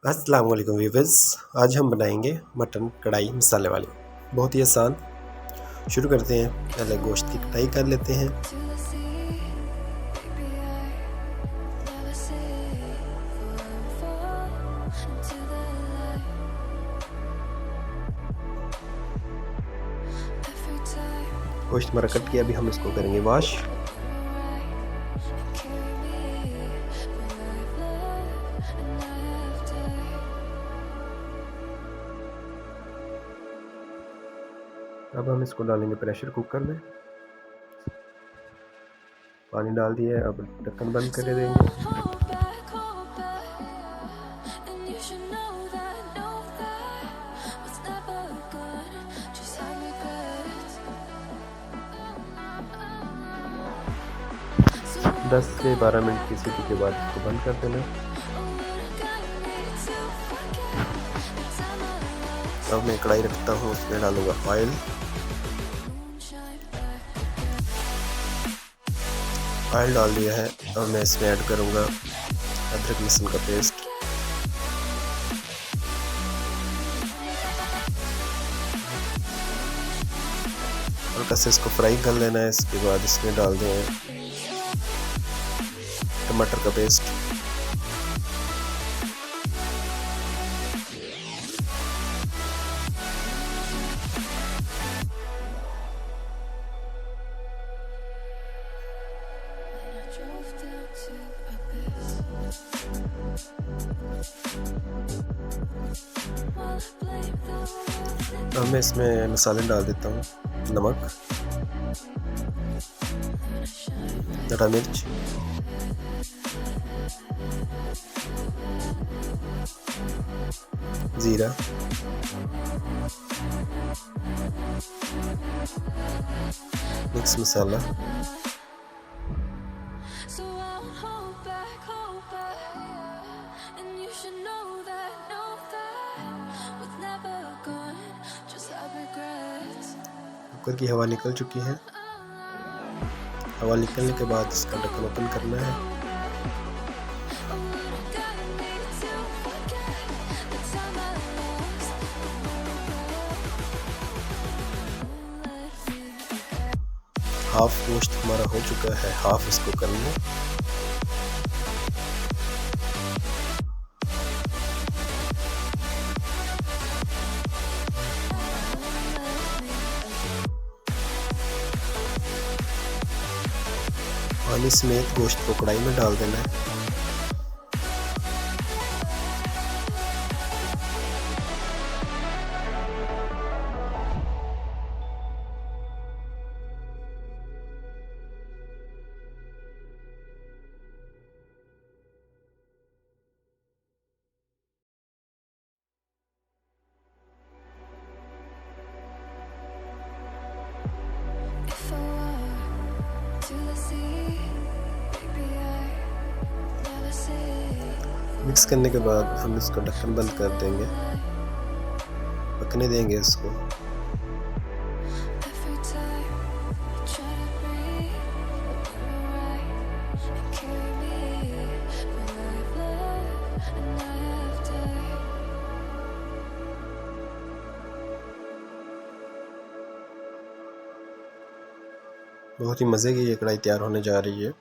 अस्सलाम वालेकुम व्यूअर्स। आज हम बनाएंगे मटन कढ़ाई मसाले वाले, बहुत ही आसान। शुरू करते हैं। पहले गोश्त की कटाई कर लेते हैं। गोश्त हमारा कट किया, अभी हम इसको करेंगे वॉश। अब हम इसको डालेंगे प्रेशर कुकर में। पानी डाल दिया है, अब ढक्कन बंद कर देंगे। दस से 12 मिनट की सीटी के बाद इसको बंद कर देना। अब मैं कढ़ाई रखता हूँ, उसमें डालूंगा ऑयल। ऑयल डाल दिया है। अब मैं इसमें ऐड करूँगा अदरक लहसुन का पेस्ट। हल्का से इसको फ्राई कर लेना है। इसके बाद इसमें डाल दें टमाटर का पेस्ट, अब मैं इसमें मसाले डाल देता हूँ। नमक, हरा मिर्च, जीरा, मिक्स मसाला, कुकर की हवा निकल चुकी है। हवा निकलने के बाद इसका ढक्कन ओपन करना है। हाफ गोश्त हमारा हो चुका है, हाफ इसको करना है। पानी समेत गोश्त को कढ़ाई में डाल देना है। मिक्स करने के बाद हम इसको ढक्कन बंद कर देंगे, पकने देंगे इसको। बहुत ही मज़े की ये कढ़ाई तैयार होने जा रही है।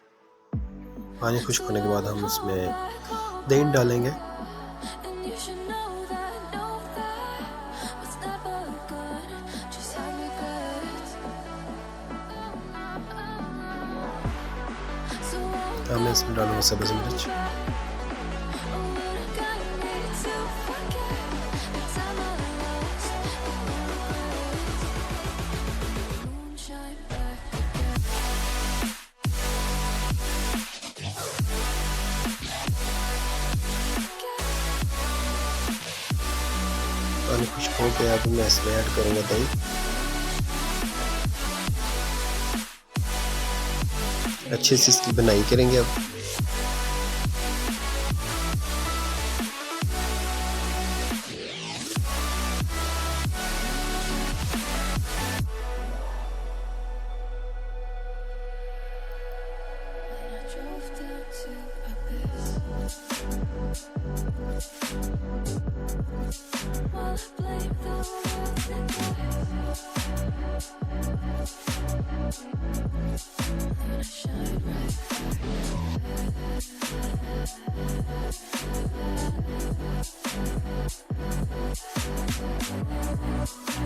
पानी खुश्क होने के बाद हम इसमें दही डालेंगे। अब मैं इसमें डालूंगा सब्ज़ मिर्च, पानी खुश्क हो गया। अब मैं इसमें ऐड करूँगा दही। अच्छे से इसकी बनाई करेंगे। अब drove down to Abyss.